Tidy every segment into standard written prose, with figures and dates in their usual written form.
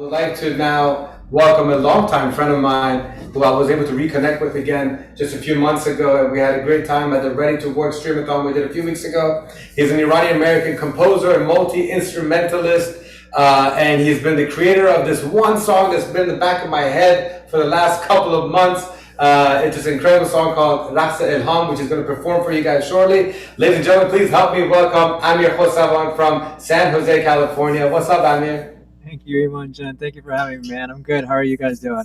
would like to now welcome a longtime friend of mine who I was able to reconnect with again just a few months ago. And we had a great time at the Ready to Work Streamathon we did a few weeks ago. He's an Iranian-American composer and multi-instrumentalist. And he's been the creator of this one song that's been in the back of my head for the last couple of months. It's this incredible song called Raqs Ilham, which is going to perform for you guys shortly. Ladies and gentlemen, please help me welcome Amir Khostavan from San Jose, California. What's up, Amir? Thank you, Iman Jan. Thank you for having me, man. I'm good. How are you guys doing?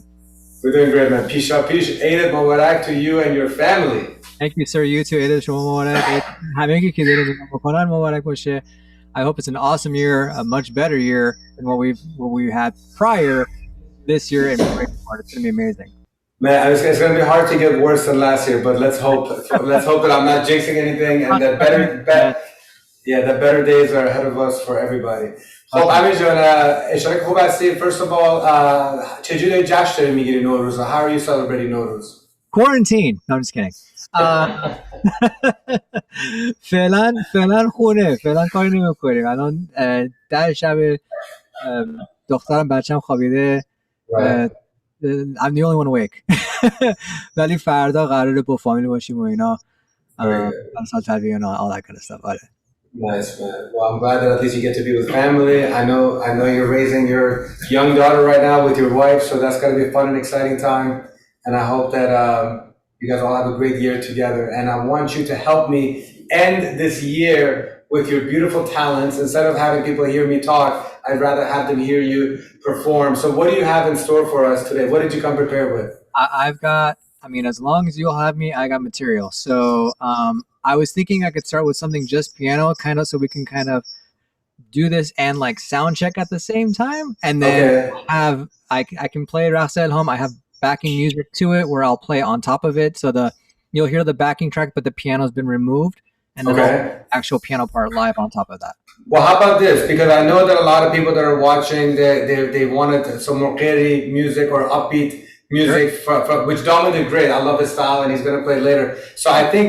We're doing great, man. Peace, Eid Mubarak to you and your family. Thank you, sir. You too. Eid Shoma Mubarak. همگی که دارید بکنن مبارک باشه. I hope it's an awesome year, a much better year than what we had prior this year. And it's going to be amazing. Man, it's going to be hard to get worse than last year, but let's hope that I'm not jinxing anything and that better days are ahead of us for everybody. خب امیر جان، اشاره خوب هستی. First of all, چجوری جشن داری میگیری نوروز? How are you celebrating Norouz? Quarantine. No, I'm just kidding. فعلا خونه. فعلا کاری نمی‌کنیم. الان در شب دخترم بچه‌م خوابیده. I'm the only one awake. ولی فردا قراره با فامیل باشیم و اینا. سال تلویح و all that kind of stuff. Nice, man. Well, I'm glad that at least you get to be with family. I know you're raising your young daughter right now with your wife, so that's going to be a fun and exciting time. And I hope that you guys all have a great year together. And I want you to help me end this year with your beautiful talents. Instead of having people hear me talk, I'd rather have them hear you perform. So what do you have in store for us today? What did you come prepared with? As long as you'll have me, I got material. So I was thinking I could start with something just piano, kind of, so we can kind of do this and like sound check at the same time. And then I can play Raqs Ilham. I have backing music to it where I'll play on top of it. So you'll hear the backing track, but the piano's been removed. And then the actual piano part live on top of that. Well, how about this? Because I know that a lot of people that are watching, they wanted some more qeri music or upbeat music, which Dom did great. I love his style, and he's going to play later. So I think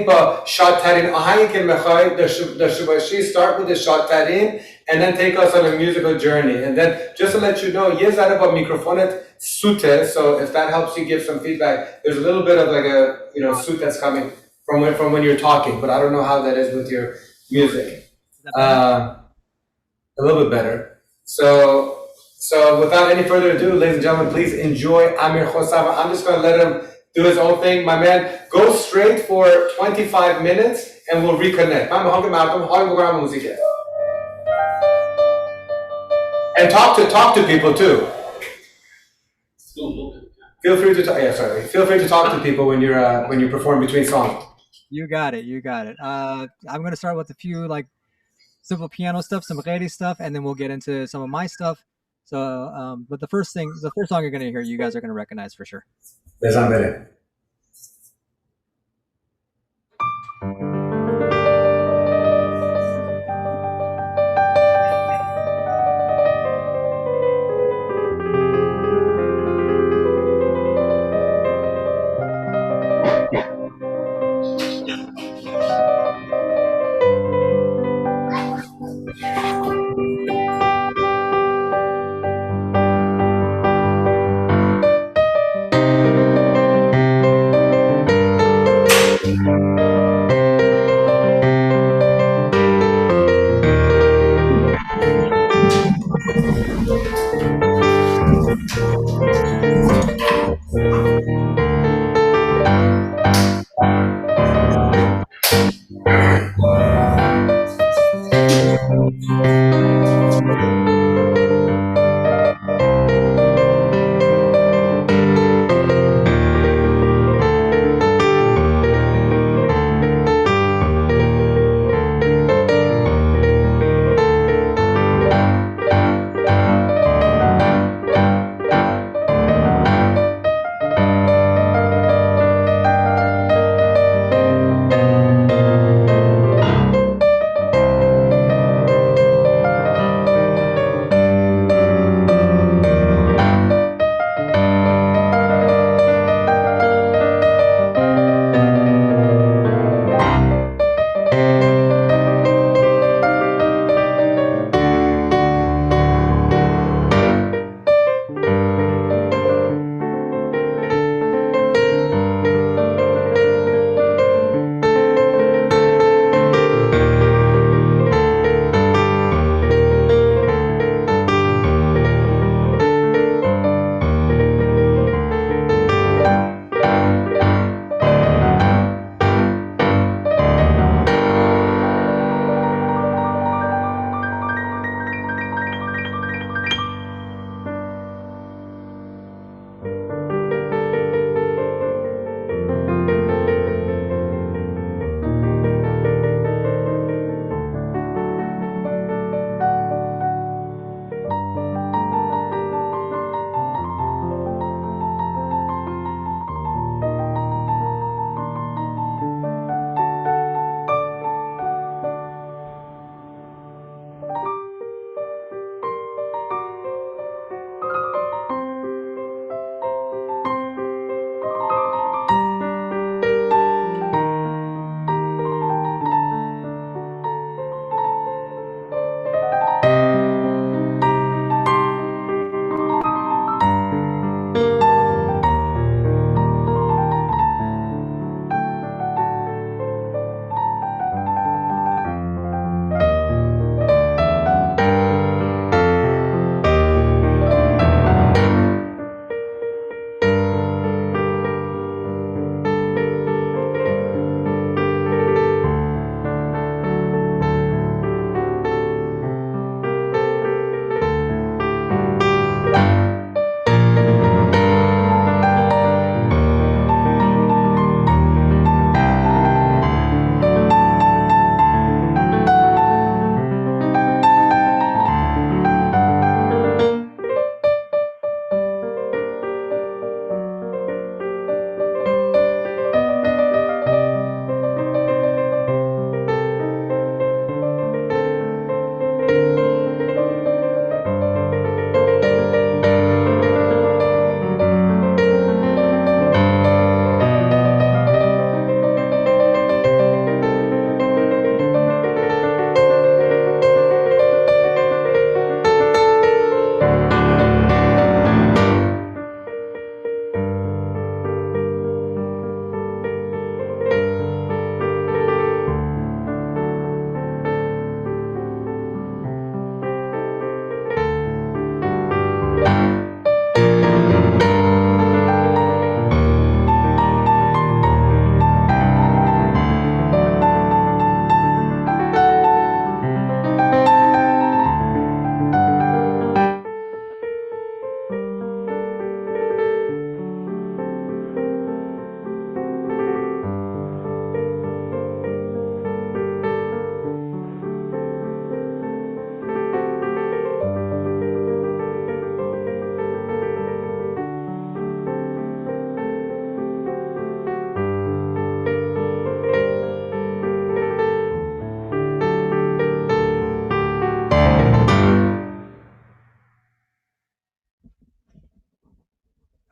Shad Tarin Ahangi ke mekhai dashte bashi, start with the Shad Tarin, and then take us on a musical journey. And then just to let you know, ye zara ba mikrofonet sute. So if that helps you give some feedback, there's a little bit of like a suit that's coming from when you're talking, but I don't know how that is with your music. A little bit better. So without any further ado, ladies and gentlemen, please enjoy Amir Khostavan. I'm just going to let him do his own thing. My man, go straight for 25 minutes and we'll reconnect. And talk to people too. Feel free to talk. Feel free to talk to people when you perform between songs. You got it. I'm going to start with a few like simple piano stuff, some qeri stuff, and then we'll get into some of my stuff. So, but the first song you're going to hear, you guys are going to recognize for sure.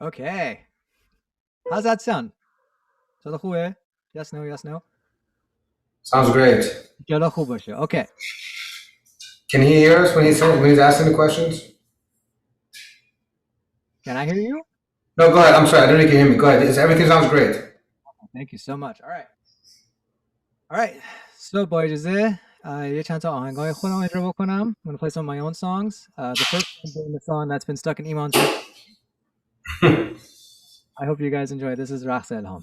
Okay. How's that sound? چرا خوبه? Yes, no, yes, no. Sounds great. چرا خوب باشه. Okay. Can he hear us when he's asking the questions? Can I hear you? No, go ahead. I'm sorry, I don't know if you can hear me. Go ahead. Everything sounds great. Thank you so much. All right. All right. So با اجازه یه چند تا آهنگای خودم اجرا بکنم. I'm going to play some of my own songs. The first one being the song that's been stuck in Iman's head. I hope you guys enjoy. This is Rakhs Elham.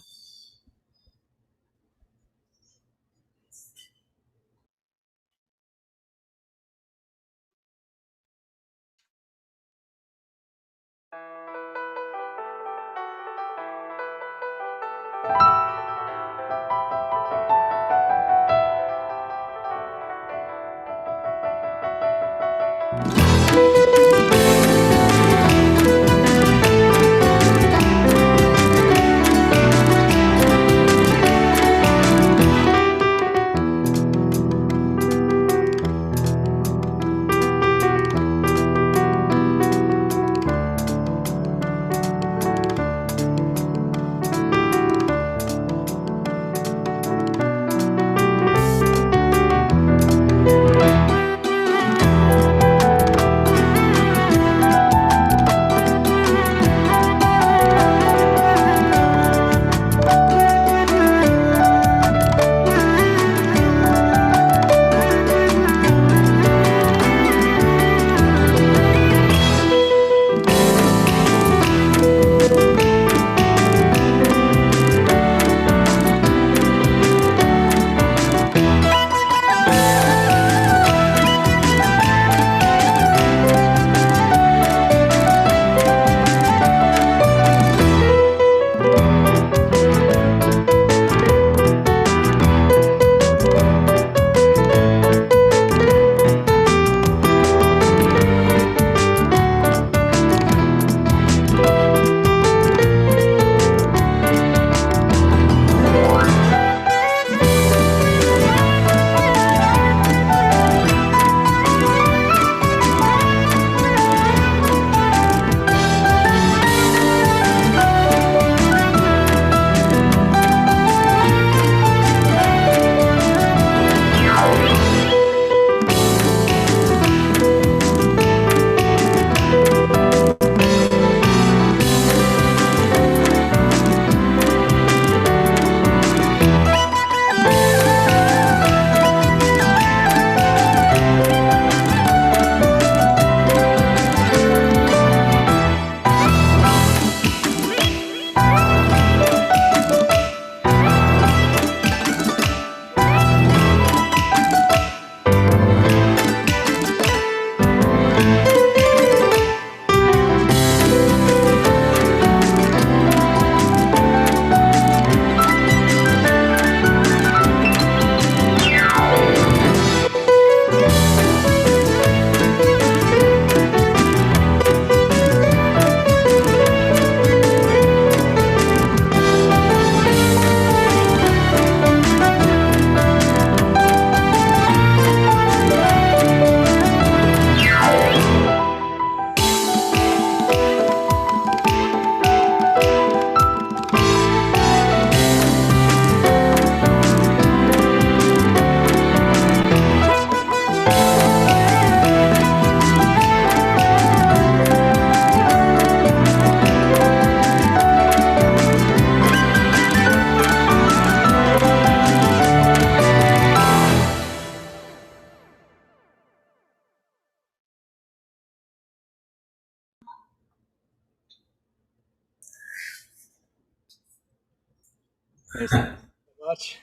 Thank you so much.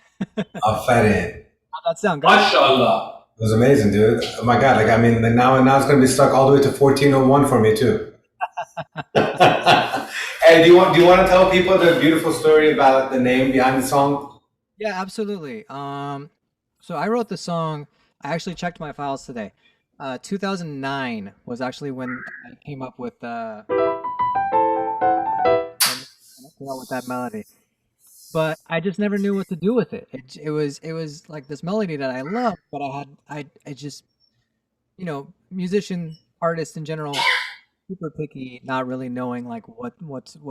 Afarin. How'd that sound, guys? MashaAllah. It was amazing, dude. Oh my God. Like, I mean, like now it's going to be stuck all the way to 1401 for me, too. Hey, do you want to tell people the beautiful story about the name behind the song? Yeah, absolutely. So I wrote the song. I actually checked my files today. 2009 was actually when I came up with that melody. But I just never knew what to do with it. It was like this melody that I loved, but I just musician artists in general super picky, not really knowing like what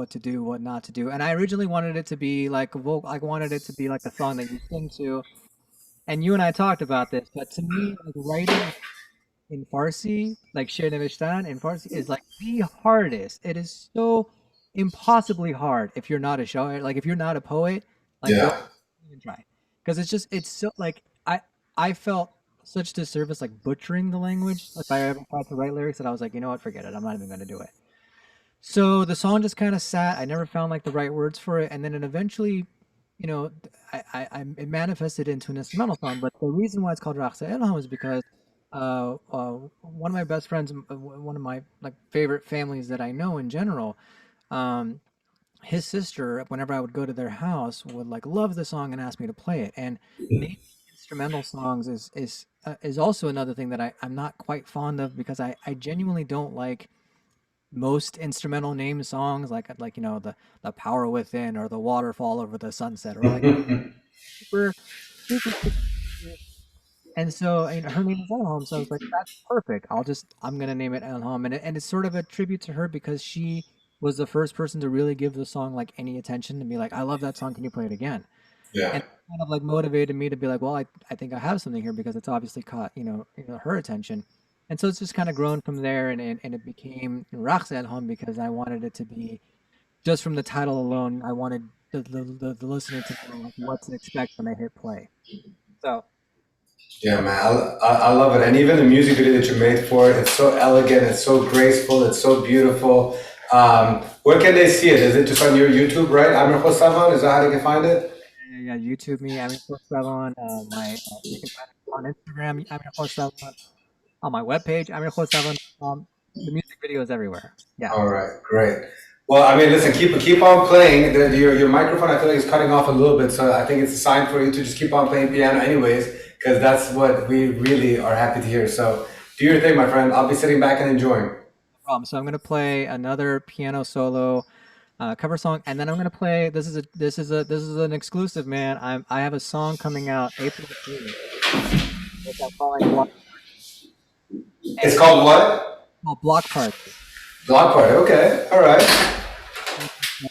to do, what not to do. And I originally wanted it to be like a I wanted it to be like a song that you sing to. And you and I talked about this, but to me, like writing in Farsi, like Sher Nevishtan in Farsi, is like the hardest. It is so impossibly hard if you're not a shower, like if you're not a poet, like don't Yeah. even try, because it's so like I felt such disservice like butchering the language if I ever tried to write lyrics that I was like, you know what, forget it, I'm not even gonna do it. So the song just kind of sat. I never found like the right words for it, and then it eventually, it manifested into an instrumental song. But the reason why it's called Raqsa Elham is because one of my best friends, one of my like favorite families that I know in general, um, his sister, whenever I would go to their house, would like love the song and ask me to play it. And naming instrumental songs is also another thing that I'm not quite fond of because I genuinely don't like most instrumental name songs like the power within or the waterfall over the sunset or like super super and so her name is Elham, so I was like that's perfect, I'm gonna name it Elham, and it's sort of a tribute to her because she was the first person to really give the song like any attention and be like, I love that song, can you play it again? Yeah. And kind of like motivated me to be like, well, I think I have something here because it's obviously caught her attention, and so it's just kind of grown from there, and it became Raqs at Home because I wanted it to be just from the title alone. I wanted the listener to know like what to expect when they hit play. So Yeah, man, I love it, and even the music video that you made for it, it's so elegant, it's so graceful, it's so beautiful. Where can they see it? Is it just on your YouTube, right? Amir Khostavan, is that how they can find it? yeah, YouTube me, Amir Khostavan. My You can find it on Instagram, Amir Khostavan, on my webpage, Amir Khostavan. The music video is everywhere. Yeah. All right, great. Well, I mean, listen, keep on playing. Your microphone, I feel like, is cutting off a little bit, so I think it's a sign for you to just keep on playing piano, anyways, because that's what we really are happy to hear. So do your thing, my friend. I'll be sitting back and enjoying. So I'm gonna play another piano solo cover song, and then I'm gonna play. This is an exclusive, man. I have a song coming out April 8th, which I'm calling Block, and It's it's called what? called Block Party. Block Party. Okay, all right.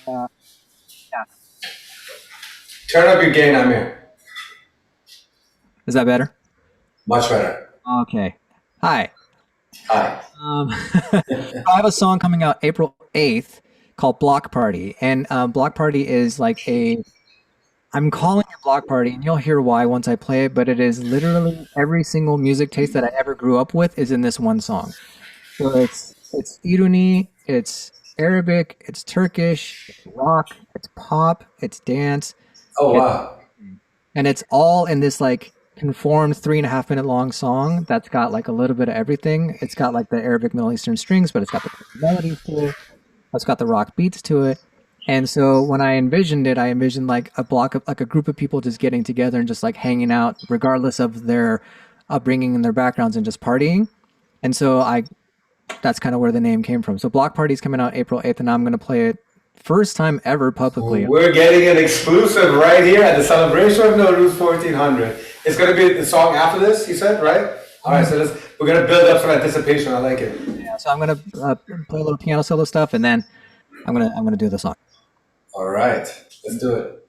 Uh, yeah, Turn up your gain, Amir. is that better? Much better. Okay. Hi. Hi. I have a song coming out April 8th called Block Party, and Block Party is like a I'm calling it Block Party, and you'll hear why once I play it, but it is literally every single music taste that I ever grew up with is in this one song. So it's Iruni, it's Arabic, it's Turkish, it's rock, it's pop, it's dance, Oh, it's wow. and it's all in this like conformed 3.5 minute long song that's got like a little bit of everything. It's got like the Arabic Middle Eastern strings, but it's got the melodies to it. It's got the rock beats to it. And so when I envisioned it, I envisioned like a block of like a group of people just getting together and just like hanging out, regardless of their upbringing and their backgrounds, and just partying. And so I that's kind of where the name came from. So Block Party's coming out April 8th, and I'm going to play it first time ever publicly. We're getting an exclusive right here at the Celebration of Norouz 1400. It's going to be the song after this, you said, right? All right, so we're going to build up some anticipation. I like it. Yeah, so I'm going to play a little piano solo stuff, and then I'm gonna do the song. All right, let's do it.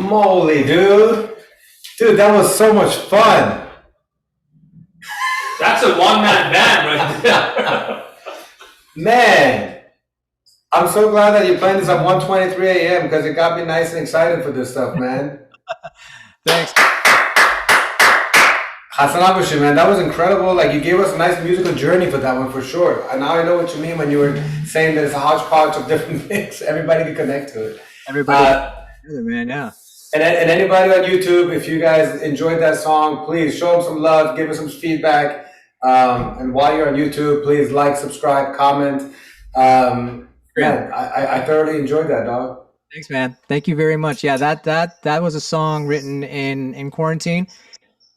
moly, dude! Dude, that was so much fun. That's a one-man band right there. Man, I'm so glad that you're playing this at 1:23 a.m. because it got me nice and excited for this stuff, man. Thanks. Hassan Abushi, man, that was incredible. Like you gave us a nice musical journey for that one for sure. And now I know what you mean when you were saying that it's a hodgepodge of different things. Everybody can connect to it. Everybody, together, man, yeah. And anybody on YouTube, if you guys enjoyed that song, please show them some love, give us some feedback. And while you're on YouTube, please like, subscribe, comment. Man, I thoroughly enjoyed that, dog. Thanks, man. Thank you very much. Yeah, that was a song written in quarantine,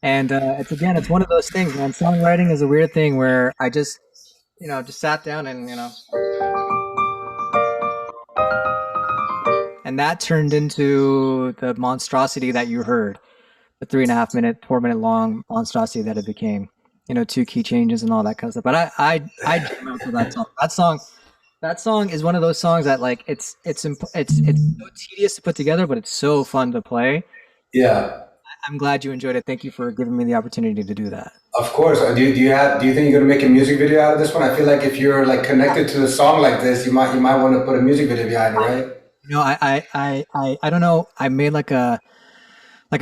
and it's one of those things, man. Songwriting is a weird thing where I just just sat down and and that turned into the monstrosity that you heard, the 3.5 minute, 4 minute long monstrosity that it became. 2 key changes and all that kind of stuff. But I jam out to that song. That song is one of those songs that like it's so tedious to put together, but it's so fun to play. Yeah. I'm glad you enjoyed it. Thank you for giving me the opportunity to do that. Of course. Do you think you're gonna make a music video out of this one? I feel like if you're like connected to a song like this, you might want to put a music video behind it, right? I don't know. I made like a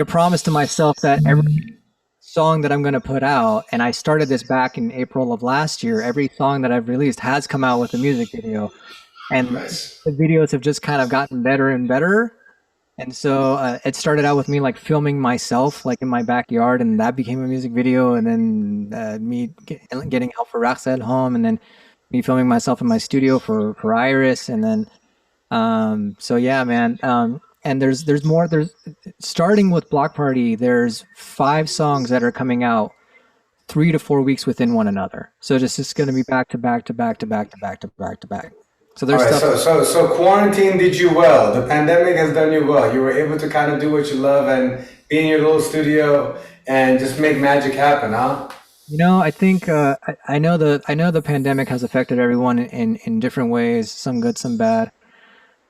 promise to myself that every song that I'm going to put out, and I started this back in April of last year, every song that I've released has come out with a music video, and Nice. the videos have just kind of gotten better and better. And so it started out with me like filming myself like in my backyard, and that became a music video, and then me getting help for Raxa at home, and then me filming myself in my studio for Iris, and then so yeah, man. And there's more. There's starting with Block Party. There's 5 songs that are coming out 3 to 4 weeks within one another. So this is going to be back to back to back to back to back to back to back. So All there's right. stuff. So quarantine did you well. The pandemic has done you well. You were able to kind of do what you love and be in your little studio and just make magic happen, huh? I think I know the pandemic has affected everyone in different ways. Some good, some bad.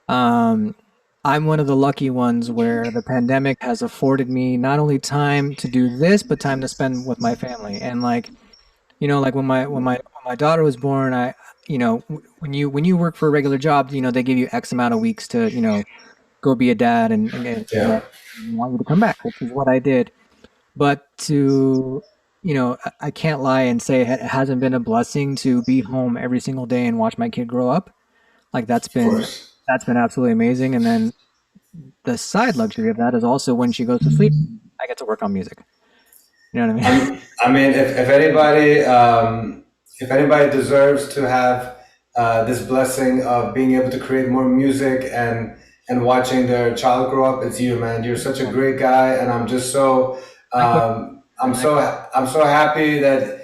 Um, I'm one of the lucky ones where the pandemic has afforded me not only time to do this, but time to spend with my family. And like, like when my daughter was born, when you work for a regular job, they give you X amount of weeks to, go be a dad and Yeah. want you to come back, which is what I did. But I can't lie and say it hasn't been a blessing to be home every single day and watch my kid grow up. Like Of course. that's been absolutely amazing. And then the side luxury of that is also when she goes to sleep, I get to work on music. You know what I mean? I mean, if anybody deserves to have this blessing of being able to create more music and watching their child grow up, it's you, man. You're such a great guy, and I'm just so I'm so happy that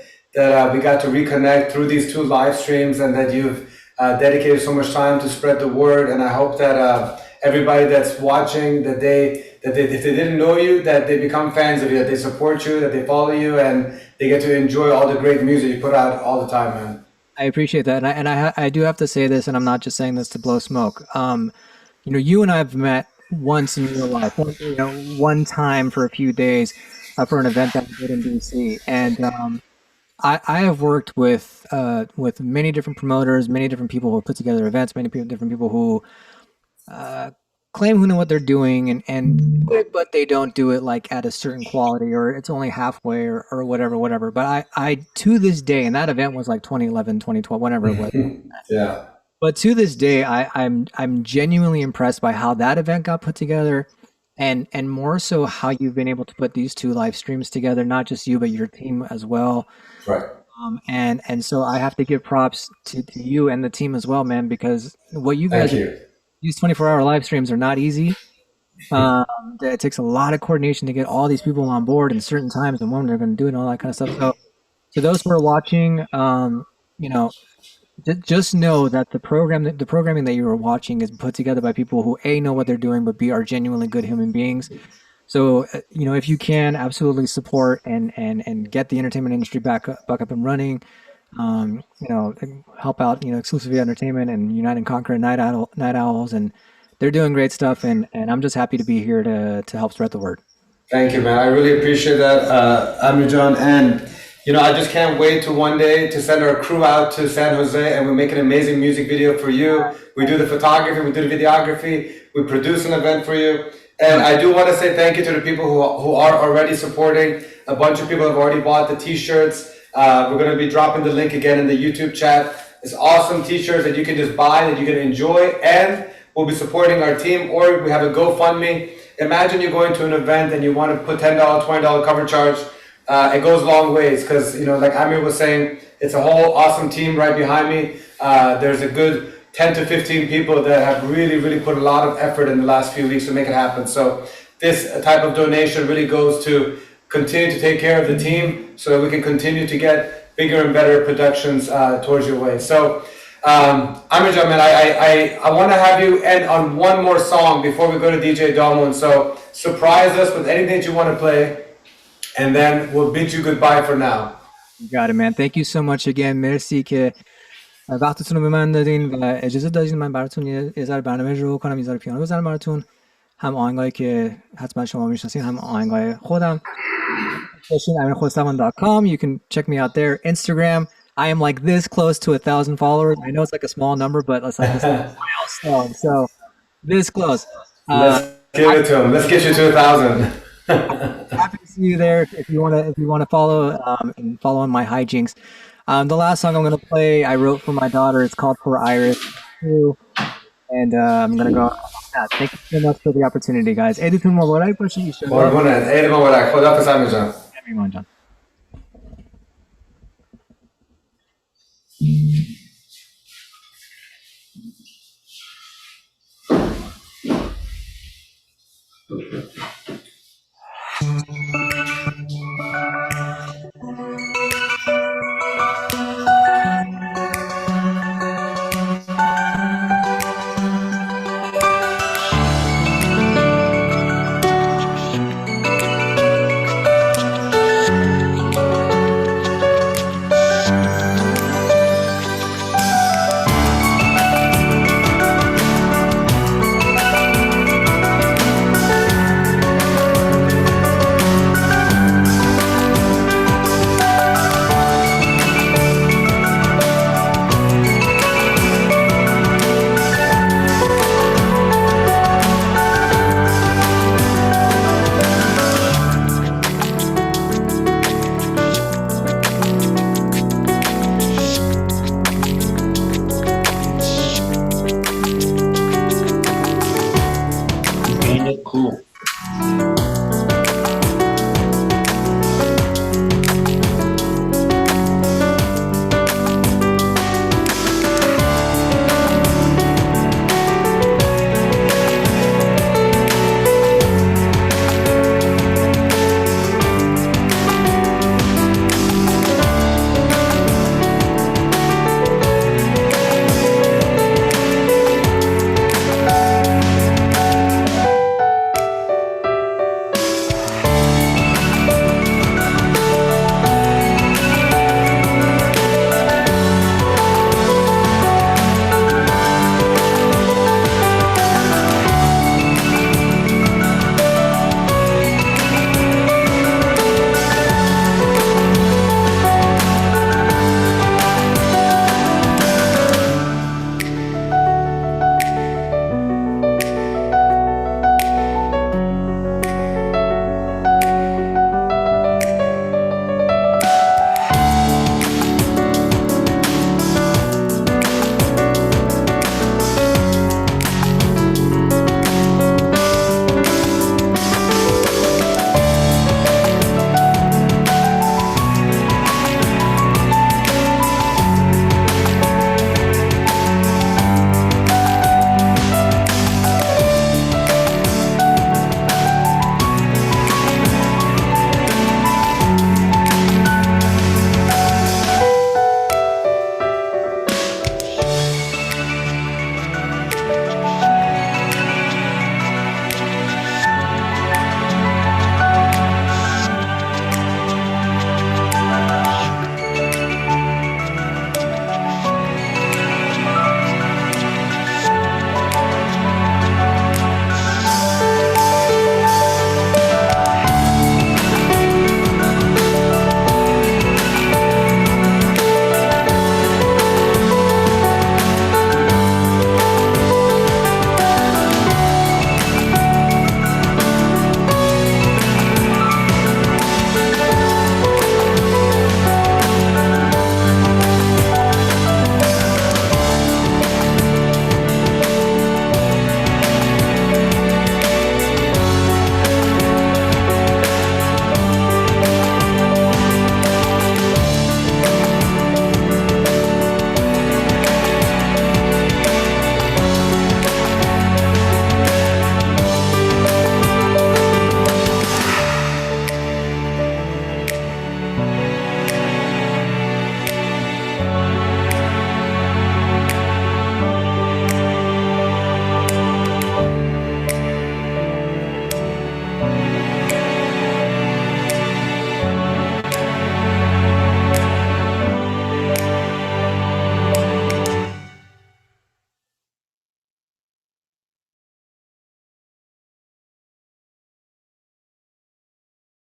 we got to reconnect through these 2 live streams, and that you've dedicated so much time to spread the word. And I hope that everybody that's watching, that if they didn't know you, that they become fans of you, that they support you, that they follow you, and they get to enjoy all the great music you put out all the time, man. I appreciate that, and I do have to say this, and I'm not just saying this to blow smoke. You and I have met once in real life, one time for a few days for an event that we did in DC, and I have worked with many different promoters, many different people who put together events, different people who claim who know what they're doing and but they don't do it like at a certain quality, or it's only halfway, or whatever. But I to this day, and that event was like 2011, 2012, whatever it was. Yeah. But to this day, I'm genuinely impressed by how that event got put together, and more so how you've been able to put these 2 live streams together, not just you but your team as well. Right. And so I have to give props to you and the team as well, man, because what you Thank guys you. these 24-hour live streams are not easy. It takes a lot of coordination to get all these people on board in certain times and when they're going to do it and all that kind of stuff. So to those who are watching, just know that the programming that you are watching is put together by people who A, know what they're doing, but B, are genuinely good human beings. So if you can, absolutely support and get the entertainment industry back up and running. Help out Exclusivity Entertainment and Unite and Conquer Night Owls, and they're doing great stuff, and I'm just happy to be here to help spread the word. Thank you, man. I really appreciate that, Amir John. And, I just can't wait to one day to send our crew out to San Jose and we make an amazing music video for you. We do the photography, we do the videography, we produce an event for you. And I do want to say thank you to the people who are already supporting. A bunch of people have already bought the t-shirts. We're going to be dropping the link again in the YouTube chat. It's awesome t-shirts that you can just buy, that you can enjoy, and we'll be supporting our team, or we have a GoFundMe. Imagine you're going to an event and you want to put $10, $20 cover charge. It goes long ways because, like Amir was saying, it's a whole awesome team right behind me. There's a good 10 to 15 people that have really, really put a lot of effort in the last few weeks to make it happen. So this type of donation really goes to continue to take care of the team so that we can continue to get bigger and better productions towards your way. So Amir John, man, I want to have you end on one more song before we go to DJ Domo. And so surprise us with anything that you want to play, and then we'll bid you goodbye for now. You got it, man. Thank you so much again. مرسی که وقتتون رو به من دادین و اجازه دادین من براتون یه ذره برنامه رو کنم، یه ذره پیانو بزنم براتون. هم آهنگایی که حتما شما میشناسین، هم آهنگای خودم. AmirKhostavan.com. You can check me out there. Instagram. I am like this close to 1,000 followers. I know it's like a small number, but it's like this milestone. So this close. Let's give it to him. Let's get you to 1,000. Happy to see you there. If you want to follow and follow on my hijinks. The last song I'm gonna play, I wrote for my daughter. It's called For Iris too, and I'm gonna go. Thank you so much for the opportunity, guys. Editun Mubarak baشه ایشون. قربونت. عید مبارک. خداحافظ امیر جان. Everyone, John.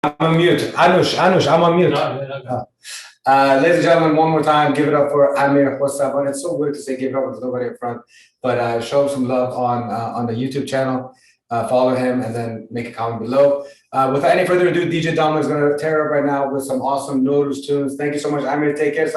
I'm on mute. Anush, I'm on mute. Ladies and gentlemen, one more time, give it up for Amir Khostavan. It's so weird to say give it up with nobody in front, but show him some love on the YouTube channel. Follow him and then make a comment below. Without any further ado, DJ Dom is going to tear up right now with some awesome Norouz tunes. Thank you so much, Amir. Take care.